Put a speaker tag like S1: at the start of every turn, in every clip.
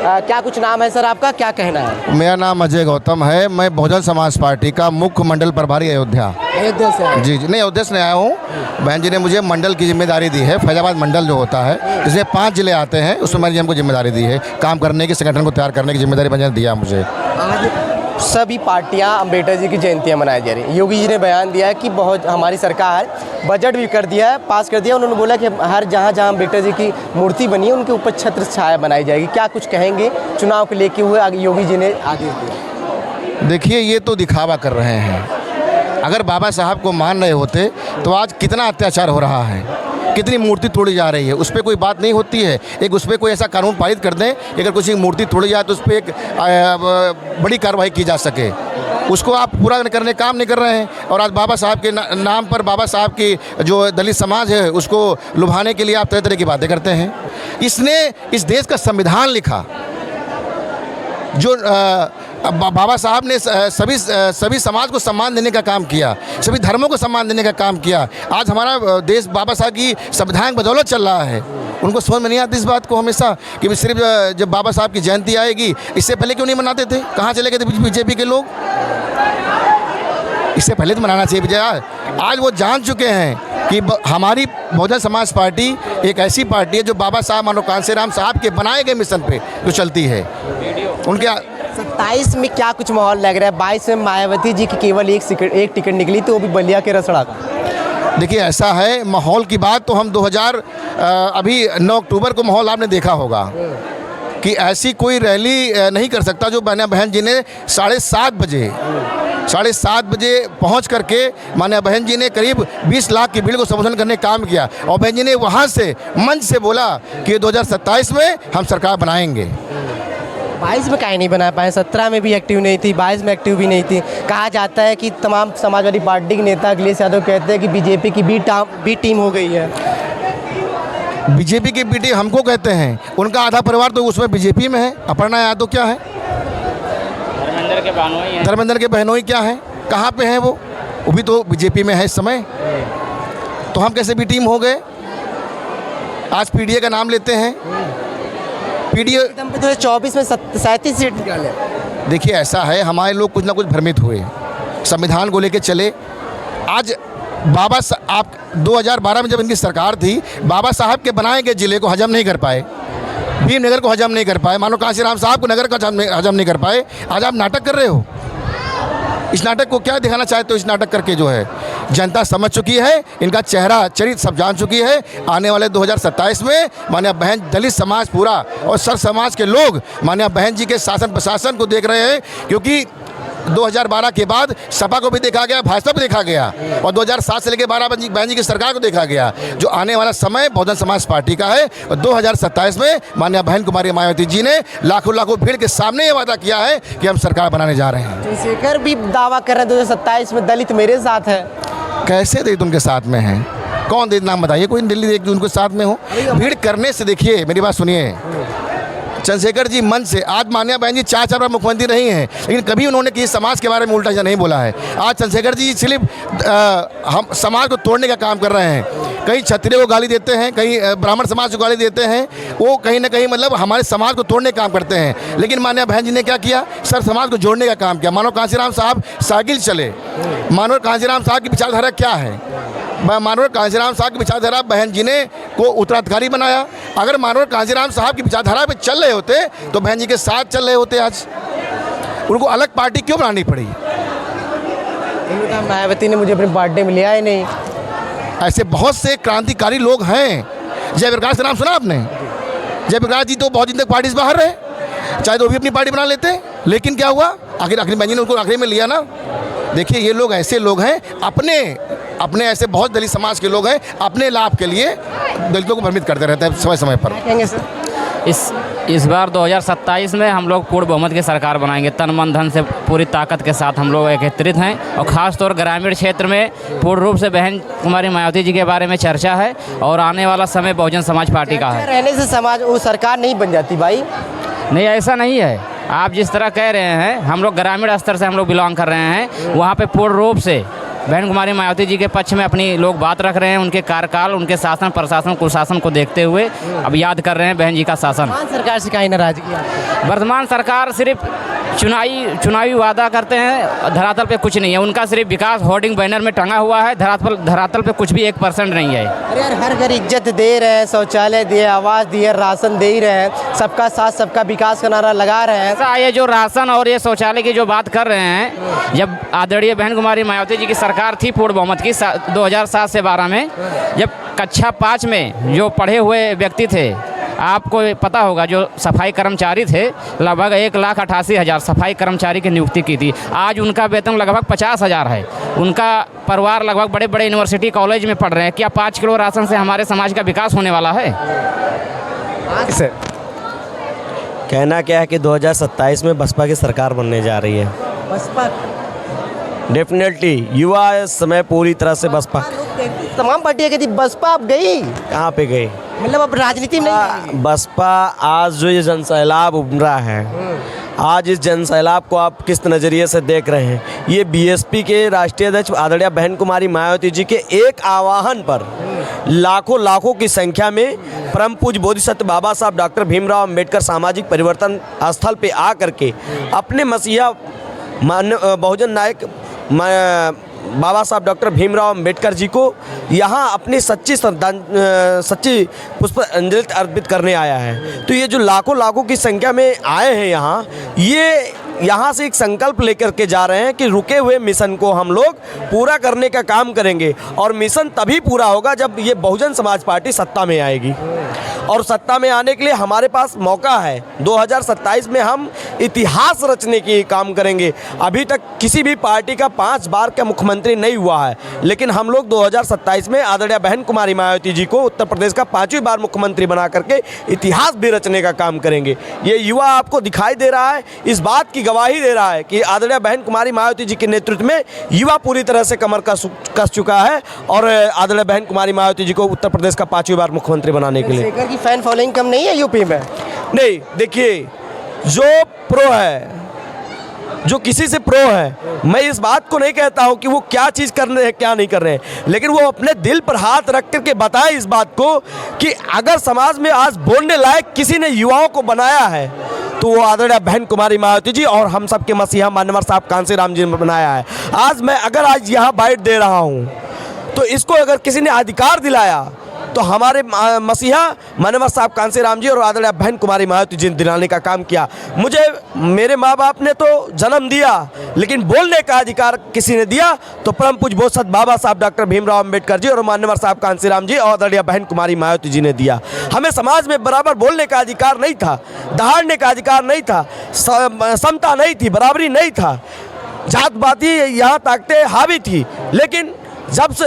S1: क्या कुछ नाम है सर आपका, क्या कहना है?
S2: मेरा नाम अजय गौतम है। मैं बहुजन समाज पार्टी का मुख्य मंडल प्रभारी अयोध्या
S1: से
S2: जी नहीं, अयोध्या से नहीं आया हूँ। बहन जी ने मुझे मंडल की जिम्मेदारी दी है। फैजाबाद मंडल जो होता है जिसमें 5 जिले आते हैं, उसमें मैंने हमको जिम्मेदारी दी है काम करने की, संगठन को तैयार करने की जिम्मेदारी बहन जी ने दिया मुझे।
S1: आज सभी पार्टियां अम्बेडकर जी की जयंतियां मनाई जा रही हैं। योगी जी ने बयान दिया है कि बहुत हमारी सरकार बजट भी कर दिया है, पास कर दिया। उन्होंने बोला कि हर जहां अम्बेडकर जी की मूर्ति बनी है उनके ऊपर छत्र छाया बनाई जाएगी। क्या कुछ कहेंगे चुनाव को लेके हुए योगी जी ने आदेश दिया?
S2: देखिए, ये तो दिखावा कर रहे हैं। अगर बाबा साहब को मान रहे होते तो आज कितना अत्याचार हो रहा है, कितनी मूर्ति तोड़ी जा रही है, उस पर कोई बात नहीं होती है। एक उस पर कोई ऐसा कानून पारित कर दें, अगर किसी मूर्ति तोड़ी जाए तो उस पर एक बड़ी कार्रवाई की जा सके। उसको आप पूरा करने काम नहीं कर रहे हैं। और आज बाबा साहब के नाम पर बाबा साहब की जो दलित समाज है उसको लुभाने के लिए आप तरह तरह की बातें करते हैं। इसने इस देश का संविधान लिखा, जो बाबा साहब ने सभी समाज को सम्मान देने का काम किया, सभी धर्मों को सम्मान देने का काम किया। आज हमारा देश बाबा साहब की संविधान की बदौलत चल रहा है। उनको समझ में नहीं आती इस बात को हमेशा कि सिर्फ जब बाबा साहब की जयंती आएगी, इससे पहले क्यों नहीं मनाते थे? कहाँ चले गए थे बीजेपी के लोग? इससे पहले तो मनाना चाहिए भैया। आज वो जान चुके हैं कि हमारी बहुजन समाज पार्टी एक ऐसी पार्टी है जो बाबा साहब मानव कांशीराम साहब के बनाए गए मिशन पे जो चलती है। उनके
S1: 27 में क्या कुछ माहौल लग रहा है? 22 में मायावती जी की केवल एक टिकट निकली, तो वो भी बलिया के रसड़ा का।
S2: देखिए, ऐसा है माहौल की बात तो हम 2000 अभी 9 अक्टूबर को माहौल आपने देखा होगा कि ऐसी कोई रैली नहीं कर सकता जो बहन जी ने 7:30 बजे पहुंच करके मान्य बहन जी ने करीब 20 लाख की भीड़ को संबोधन करने का काम किया। और बहन जी ने वहां से मंच से बोला कि 2027 में हम सरकार बनाएंगे।
S1: 22 में काहे नहीं बना पाए? 17 में भी एक्टिव नहीं थी, 22 में एक्टिव भी नहीं थी। कहा जाता है कि तमाम समाजवादी पार्टी के नेता अखिलेश यादव कहते हैं कि बीजेपी की बी टीम हो गई है।
S2: बीजेपी की बी टीम हमको कहते हैं, उनका आधा परिवार तो उसमें बीजेपी में है। अपर्णा यादव क्या है? धर्मेंद्र के बहनोई क्या है? कहाँ पे हैं वो भी तो बीजेपी में है इस समय। तो हम कैसे बी टीम हो गए? आज पीडीए का नाम लेते हैं। पीडीए
S1: 2024 में 37 सीट निकाले।
S2: देखिए, ऐसा है हमारे लोग कुछ ना कुछ भ्रमित हुए, संविधान को लेके चले। आज आप 2012 में जब इनकी सरकार थी, बाबा साहब के बनाए गए जिले को हजम नहीं कर पाए, भीमनगर को हजम नहीं कर पाए, मानो कांशीराम साहब को नगर का हजम नहीं कर पाए। आज आप नाटक कर रहे हो। इस नाटक को क्या दिखाना चाहते हो? इस नाटक करके जो है जनता समझ चुकी है, इनका चेहरा चरित्र सब जान चुकी है। आने वाले 2027 में माननीय बहन दलित समाज पूरा और सर समाज के लोग माननीय बहन जी के शासन प्रशासन को देख रहे हैं, क्योंकि 2012 के बाद सपा को भी देखा गया, भाजपा भी देखा गया, और 2007 से लेकर 12 बहन जी की सरकार को देखा गया। जो आने वाला समय बहुजन समाज पार्टी का है, और 2027 में माननीय बहन कुमारी मायावती जी ने लाखों भीड़ के सामने ये वादा किया है कि हम सरकार बनाने जा रहे हैं।
S1: चंद्रशेखर भी दावा कर रहे हैं 2027 में दलित मेरे साथ है।
S2: कैसे दलित उनके साथ में है? कौन दलित नाम बताइए, कोई दिल्ली देख उनके साथ में हो? भीड़ करने से देखिए, मेरी बात सुनिए। चंद्रशेखर जी मन से आज मान्या बहन जी 4 बार मुख्यमंत्री रही हैं, लेकिन कभी उन्होंने किसी समाज के बारे में उल्टा नहीं बोला है। आज चंद्रशेखर जी सिर्फ हम समाज को तोड़ने का काम कर रहे हैं। कहीं क्षत्रिय को गाली देते हैं, कहीं ब्राह्मण समाज को गाली देते हैं। वो कहीं ना कहीं मतलब हमारे समाज को तोड़ने का काम करते हैं। लेकिन मान्या बहन जी ने क्या किया? सर समाज को जोड़ने का काम किया। मानो कांशीराम साहब साइकिल चले। मानो कांशीराम साहब की विचारधारा क्या है? मानव कांशीराम साहब की विचारधारा बहन जी ने को उत्तराधिकारी बनाया। अगर मानव कांशीराम साहब की विचारधारा पे चल रहे होते तो बहन जी के साथ चल रहे होते। आज उनको अलग पार्टी क्यों बनानी पड़ी?
S1: मायावती ने मुझे अपने पार्टी में लिया ही नहीं।
S2: ऐसे बहुत से क्रांतिकारी लोग हैं। जयप्रकाश का नाम सुना आपने? जयप्रकाश जी तो बहुत दिन तक पार्टी से बाहर रहे, चाहे तो भी अपनी पार्टी बना लेते। लेकिन क्या हुआ? आखिर बहन जी ने उनको आखिरी में लिया ना। देखिए, ये लोग ऐसे लोग हैं, अपने ऐसे बहुत दलित समाज के लोग हैं, अपने लाभ के लिए दलितों को भ्रमित करते रहते हैं समय समय पर।
S3: इस बार 2027 में हम लोग पूर्ण बहुमत की सरकार बनाएंगे। तन मन धन से पूरी ताकत के साथ हम लोग एकत्रित हैं, और ख़ास तौर ग्रामीण क्षेत्र में पूर्ण रूप से बहन कुमारी मायावती जी के बारे में चर्चा है। और आने वाला समय बहुजन समाज पार्टी का है।
S1: रहने से समाज वो सरकार नहीं बन जाती भाई।
S3: नहीं, ऐसा नहीं है। आप जिस तरह कह रहे हैं, हम लोग ग्रामीण स्तर से हम लोग बिलोंग कर रहे हैं। वहाँ पे पूर्ण रूप से बहन कुमारी मायावती जी के पक्ष में अपनी लोग बात रख रहे हैं। उनके कार्यकाल, उनके शासन, प्रशासन, कुशासन को देखते हुए अब याद कर रहे हैं बहन जी का शासन।
S1: सरकार से काहे नाराजगी है?
S3: वर्तमान सरकार सिर्फ चुनावी वादा करते हैं, धरातल पे कुछ नहीं है। उनका सिर्फ विकास होर्डिंग बैनर में टंगा हुआ है, धरातल पे कुछ भी 1% नहीं है।
S1: अरे यार, हर घर इज्जत दे रहे हैं, शौचालय दिए, आवास दिए, राशन दे ही रहे हैं, सबका साथ सबका विकास का नारा लगा रहे हैं।
S3: ऐसा ये जो राशन और ये शौचालय की जो बात कर रहे हैं, जब आदरणीय बहन कुमारी मायावती जी की सरकार थी पूर्ण बहुमत की 2007 से 12 में, जब कक्षा 5 में जो पढ़े हुए व्यक्ति थे, आपको पता होगा, जो सफाई कर्मचारी थे, लगभग 1,88,000 सफाई कर्मचारी की नियुक्ति की थी। आज उनका वेतन लगभग 50,000 है। उनका परिवार लगभग बड़े बड़े यूनिवर्सिटी कॉलेज में पढ़ रहे हैं। क्या 5 किलो राशन से हमारे समाज का विकास होने वाला है?
S1: सर,
S4: कहना क्या है कि 2027 में बसपा की सरकार बनने जा रही है।
S1: बसपा
S4: डेफिनेटली युवा इस समय पूरी तरह से बसपा।
S1: तमाम पार्टियां कहती बसपा अब गई,
S4: कहाँ पे गई?
S1: मतलब अब राजनीति में नहीं।
S4: बसपा आज जो ये जनसैलाब उमड़ा है, आज इस जनसैलाब को आप किस नज़रिए से देख रहे हैं? ये बीएसपी के राष्ट्रीय अध्यक्ष आदरणीय बहन कुमारी मायावती जी के एक आह्वान पर लाखों की संख्या में परम पूज्य बोधिसत्व बाबा साहब डॉक्टर भीमराव अंबेडकर सामाजिक परिवर्तन स्थल पे आकर के अपने मसीहा बहुजन नायक बाबा साहब डॉक्टर भीमराव अंबेडकर जी को यहाँ अपनी सच्ची पुष्पांजलि अर्पित करने आया है। तो ये जो लाखों की संख्या में आए हैं यहाँ से एक संकल्प लेकर के जा रहे हैं कि रुके हुए मिशन को हम लोग पूरा करने का काम करेंगे। और मिशन तभी पूरा होगा जब ये बहुजन समाज पार्टी सत्ता में आएगी। और सत्ता में आने के लिए हमारे पास मौका है। 2027 में हम इतिहास रचने की काम करेंगे। अभी तक किसी भी पार्टी का 5 बार का मुख्यमंत्री नहीं हुआ है, लेकिन हम लोग 2027 में आदरणीय बहन कुमारी मायावती जी को उत्तर प्रदेश का 5वीं बार मुख्यमंत्री बना करके इतिहास भी रचने का काम करेंगे। ये युवा आपको दिखाई दे रहा है, इस बात की गवाही दे रहा है कि आदरणीय बहन कुमारी मायावती जी के नेतृत्व में युवा पूरी तरह से कमर कस चुका है और आदरणीय बहन कुमारी मायावती जी को उत्तर प्रदेश का 5वीं बार मुख्यमंत्री बनाने के लिए।
S1: शेखर की फैन फॉलोइंग कम नहीं है यूपी में?
S4: नहीं, देखिए, जो प्रो है, जो किसी से प्रो है, मैं इस बात को नहीं कहता हूं कि वो क्या चीज़ कर रहे हैं क्या नहीं कर रहे हैं, लेकिन वो अपने दिल पर हाथ रख करके बताए इस बात को कि अगर समाज में आज बोलने लायक किसी ने युवाओं को बनाया है तो वो आदरणीय बहन कुमारी मायावती जी और हम सब के मसीहा मान्यवर साहब कांसीराम जी ने बनाया है। आज यहाँ बाइट दे रहा हूँ तो इसको अगर किसी ने अधिकार दिलाया तो हमारे मसीहा मान्यवर साहब कांसीराम जी और आदरणीय बहन कुमारी मायावती जी ने दिलाने का काम किया। मुझे मेरे माँ बाप ने तो जन्म दिया, लेकिन बोलने का अधिकार किसी ने दिया तो परम पूज्य बोधिसत्व बाबा साहब डॉक्टर भीमराव अंबेडकर जी और मान्यवर साहब कांसीराम जी और आदरणीय बहन कुमारी मायावती जी ने दिया। हमें समाज में बराबर बोलने का अधिकार नहीं था, दहाड़ने का अधिकार नहीं था, समता नहीं थी, बराबरी नहीं था, जात पाती यहाँ ताकतें हावी थी। लेकिन जब से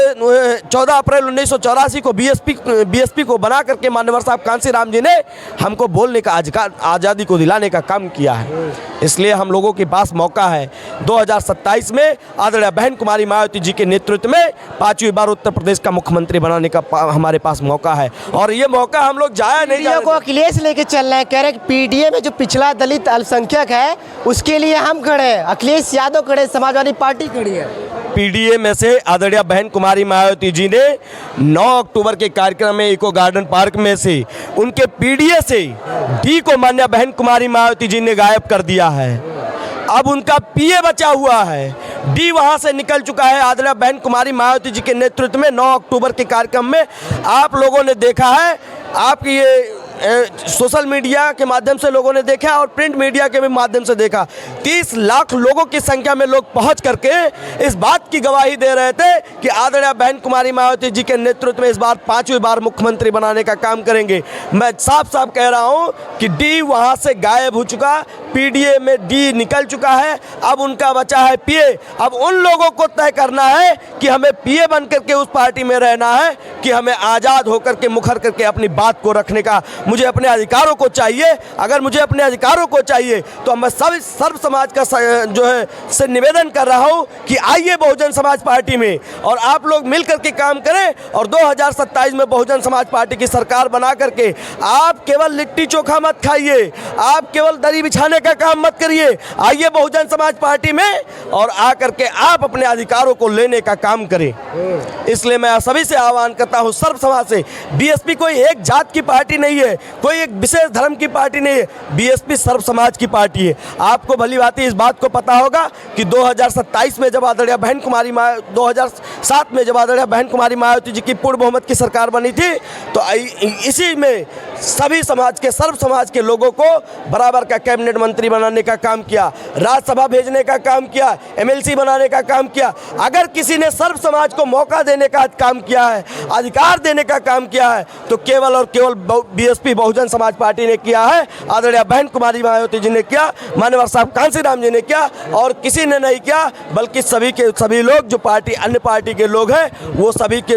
S4: 14 अप्रैल 1984 को बीएसपी को बना करके मान्यवर साहब कांसीराम जी ने हमको बोलने का अधिकार, आज़ादी को दिलाने का काम किया है। इसलिए हम लोगों के पास मौका है 2027 में आदरणीय बहन कुमारी मायावती जी के नेतृत्व में 5वीं बार उत्तर प्रदेश का मुख्यमंत्री बनाने का हमारे पास मौका है। और ये मौका हम लोग जाया नहीं
S1: को अखिलेश लेके चल रहे हैं, कह रहे हैं पीडीए में जो पिछड़ा दलित अल्पसंख्यक है उसके लिए हम खड़े हैं, अखिलेश यादव खड़े, समाजवादी पार्टी खड़ी है।
S4: पीडीए में से आदरणीय बहन कुमारी मायावती जी ने 9 अक्टूबर के कार्यक्रम में इको गार्डन पार्क में से उनके पीडीए से डी को मान्य बहन कुमारी मायावती जी ने गायब कर दिया है। अब उनका पीए बचा हुआ है, डी वहां से निकल चुका है। आदरणीय बहन कुमारी मायावती जी के नेतृत्व में 9 अक्टूबर के कार्यक्रम में आप लोगों ने देखा है, आपकी ये सोशल मीडिया के माध्यम से लोगों ने देखा और प्रिंट मीडिया के भी माध्यम से देखा, 30 लाख लोगों की संख्या में लोग पहुंच करके इस बात की गवाही दे रहे थे कि आदरणीय बहन कुमारी मायावती जी के नेतृत्व में इस बार 5वीं बार मुख्यमंत्री बनाने का काम करेंगे। मैं साफ साफ कह रहा हूं कि डी वहां से गायब हो चुका, पीडीए में डी निकल चुका है, अब उनका बचा है पीए। अब उन लोगों को तय करना है कि हमें पीए बन करके उस पार्टी में रहना है कि हमें आज़ाद होकर के मुखर करके अपनी बात को रखने का, मुझे अपने अधिकारों को चाहिए। अगर मुझे अपने अधिकारों को चाहिए तो मैं सर्व समाज का जो है से निवेदन कर रहा हूं कि आइए बहुजन समाज पार्टी में और आप लोग मिल करके काम करें और 2027 में बहुजन समाज पार्टी की सरकार बना करके आप केवल लिट्टी चोखा मत खाइए, आप केवल दरी बिछाने का काम मत करिए, आइए बहुजन समाज पार्टी में और आकर के आप अपने अधिकारों को लेने का काम करें। इसलिए मैं सभी से आह्वान करता हूं, सर्व समाज से। बीएसपी कोई एक जात की पार्टी नहीं है, कोई एक विशेष धर्म की पार्टी नहीं है, बीएसपी सर्व समाज की पार्टी है। आपको भली भांति इस बात को पता होगा कि 2027 में जब आदरणीय बहन कुमारी 2007 में जब आदरणीय बहन कुमारी मायावती जी की पूर्ण बहुमत की सरकार बनी थी, तो इसी में सभी समाज के, सर्व समाज के लोगों को बराबर का कैबिनेट मंत्री बनाने का काम किया, राज्यसभा भेजने का काम किया, एमएलसी बनाने का काम किया। अगर किसी ने सर्व समाज को मौका देने का काम किया है, अधिकार देने का काम किया है, तो केवल और केवल बीएसपी बहुजन समाज पार्टी ने किया है, आदरणीय बहन कुमारी मायावती जी ने किया, मान्यवर साहब कांसीराम जी ने किया, और किसी ने नहीं किया। बल्कि सभी के सभी लोग जो पार्टी, अन्य पार्टी के लोग हैं, वो सभी के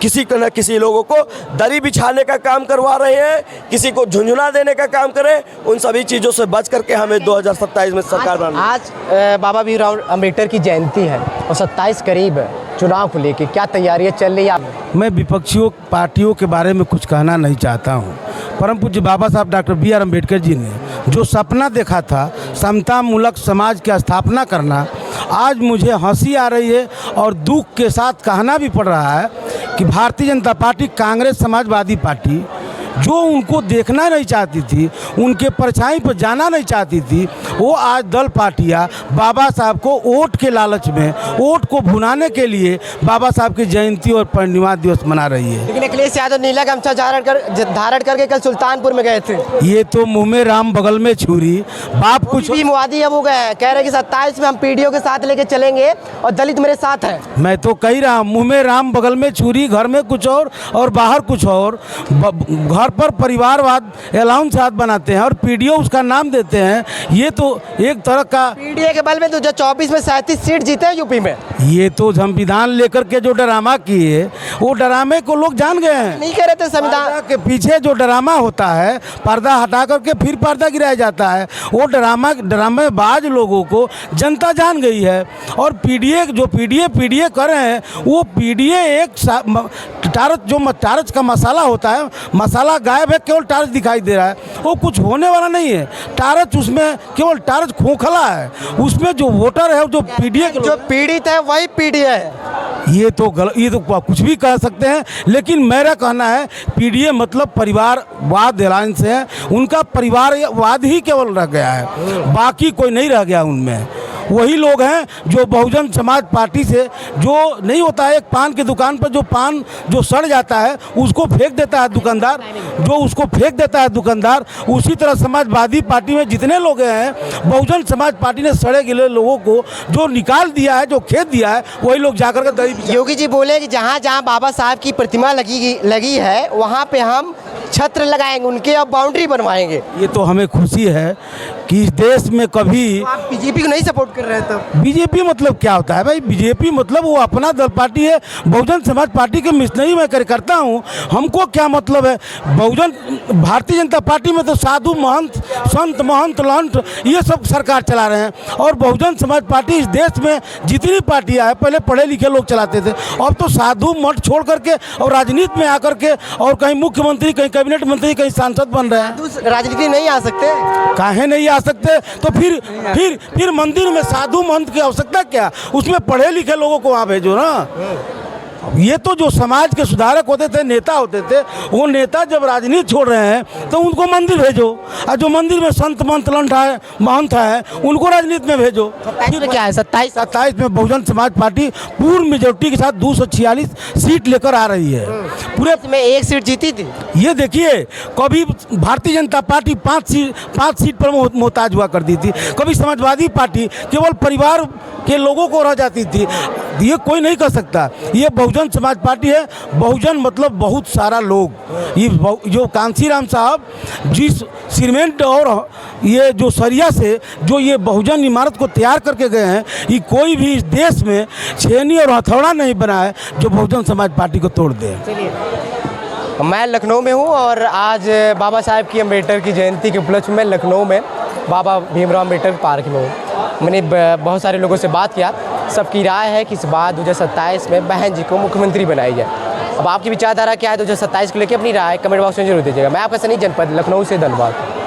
S4: किसी न किसी लोगों को दरी बिछाने का काम करवा रहे हैं, किसी को झुंझुना देने का काम करें। उन सभी चीज़ों से बच करके हमें 2027 में सरकार बनानी।
S1: आज बाबा भीमराव अम्बेडकर की जयंती है और 27 करीब है, चुनाव को लेके क्या तैयारियां चल रही है?
S5: मैं विपक्षियों पार्टियों के बारे में कुछ कहना नहीं चाहता हूँ। परम पूज्य बाबा साहब डॉक्टर B.R. अम्बेडकर जी ने जो सपना देखा था समता मूलक समाज की स्थापना करना, आज मुझे हंसी आ रही है और दुख के साथ कहना भी पड़ रहा है कि भारतीय जनता पार्टी, कांग्रेस समाजवादी पार्टी जो उनको देखना नहीं चाहती थी, उनके परछाई पर जाना नहीं चाहती थी, वो आज दल पार्टियां बाबा साहब को वोट के लालच में, वोट को भुनाने के लिए बाबा साहब की जयंती और परिनिर्वाण दिवस मना रही है।
S1: लेकिन अखिलेश यादव नीला गमछा धारण करके कल सुल्तानपुर में गए थे।
S5: ये तो मुँह में राम बगल में छुरी, बाप कुछ
S1: भी मुआदी अब हो गए, कह रहे कि 27 में हम पीडीओ के साथ लेके चलेंगे और दलित मेरे साथ है।
S5: मैं तो कह रहा हूँ, मुँह में राम बगल में छुरी, घर में कुछ और बाहर कुछ और। घर पर परिवारवाद अलाउंसात बनाते हैं और पीडीओ उसका नाम देते हैं। ये तो एक तरह का
S1: पीडीए के बल में 2024 में 37 सीट जीते हैं यूपी में।
S5: ये तो संविधान लेकर के जो ड्रामा किए, वो ड्रामे को लोग जान गए हैं।
S1: नहीं कह रहे थे संविधान
S5: के पीछे जो ड्रामा होता है, पर्दा हटा करके फिर पर्दा गिराया जाता है, वो ड्रामेबाज लोगों को जनता जान गई है। और पीडीए कर रहे हैं, वो पीडीए एक टारच का मसाला होता है, मसाला गायब है, केवल टारच दिखाई दे रहा है, वो कुछ होने वाला नहीं है। टारच उसमें केवल टारच खोखला है, उसमें जो वोटर है, जो पीडीए
S1: जो पीड़ित है वही पीडीए है।
S5: ये तो कुछ भी कह सकते हैं, लेकिन मेरा कहना है पीडीए मतलब परिवारवाद अलायंस है, उनका परिवारवाद ही केवल रह गया है, बाकी कोई नहीं रह गया उनमें। वही लोग हैं जो बहुजन समाज पार्टी से, जो नहीं होता है, एक पान की दुकान पर जो पान जो सड़ जाता है उसको फेंक देता है दुकानदार, उसी तरह समाजवादी पार्टी में जितने लोग हैं, बहुजन समाज पार्टी ने सड़े गिले लोगों को जो निकाल दिया है, जो खेत दिया है, वही लोग जाकर के दही।
S1: योगी जी बोले कि जहाँ जहाँ बाबा साहब की प्रतिमा लगी है वहाँ पे हम छत्र लगाएंगे उनके, अब बाउंड्री बनवाएंगे।
S5: ये तो हमें खुशी है कि इस देश में कभी
S1: आप बीजेपी को नहीं सपोर्ट कर रहे हैं। तब बीजेपी
S5: मतलब क्या होता है भाई? बीजेपी मतलब वो अपना दल पार्टी है। बहुजन समाज पार्टी के मिशनरी मैं कार्यकर्ता हूँ, हमको क्या मतलब है? भारतीय जनता पार्टी में तो साधु महंत, संत महंत लंट ये सब सरकार चला रहे हैं, और बहुजन समाज पार्टी इस देश में जितनी पार्टियां हैं, पहले पढ़े लिखे लोग चलाते थे, अब तो साधु मठ छोड़ करके और राजनीति में आकर के और कहीं मुख्यमंत्री, कहीं कैबिनेट मंत्री, कहीं सांसद बन रहे हैं।
S1: राजनीति नहीं आ सकते,
S5: काहे नहीं आ सकते? तो फिर मंदिर में साधु महंत की आवश्यकता क्या? उसमें पढ़े लिखे लोगों को वहाँ भेजो ना। ये तो जो समाज के सुधारक होते थे, नेता होते थे, वो नेता जब राजनीति छोड़ रहे हैं तो उनको मंदिर भेजो, और जो मंदिर में संत मंत लंठ है, महंत है, उनको राजनीति में भेजो।
S1: क्या है 27
S5: में बहुजन समाज पार्टी पूर्ण मेजोरिटी के साथ 246 सीट लेकर आ रही है।
S1: पूरे में 1 सीट जीती थी।
S5: ये देखिए, कभी भारतीय जनता पार्टी 5 सीट पर मोहताज हुआ करती थी, कभी समाजवादी पार्टी केवल परिवार के लोगों को रह जाती थी। ये कोई नहीं कर सकता। ये बहुजन समाज पार्टी है। बहुजन मतलब बहुत सारा लोग। ये जो कांसीराम साहब जिस सीमेंट और ये जो सरिया से जो ये बहुजन इमारत को तैयार करके गए हैं, ये कोई भी इस देश में छेनी और हथौड़ा नहीं बना है जो बहुजन समाज पार्टी को तोड़ दे।
S1: मैं लखनऊ में हूँ और आज बाबा साहब की अम्बेडकर की जयंती के उपलक्ष्य में लखनऊ में बाबा भीमराव अम्बेडकर पार्क में हूँ। मैंने बहुत सारे लोगों से बात किया, सबकी राय है कि इस बार 2027 में बहन जी को मुख्यमंत्री बनाई जाए। अब आपकी विचारधारा क्या है 2027 को लेकर? अपनी राय कमेंट बॉक्स में जरूर दीजिएगा। मैं आपका सनी जनपद लखनऊ से धन्यवाद।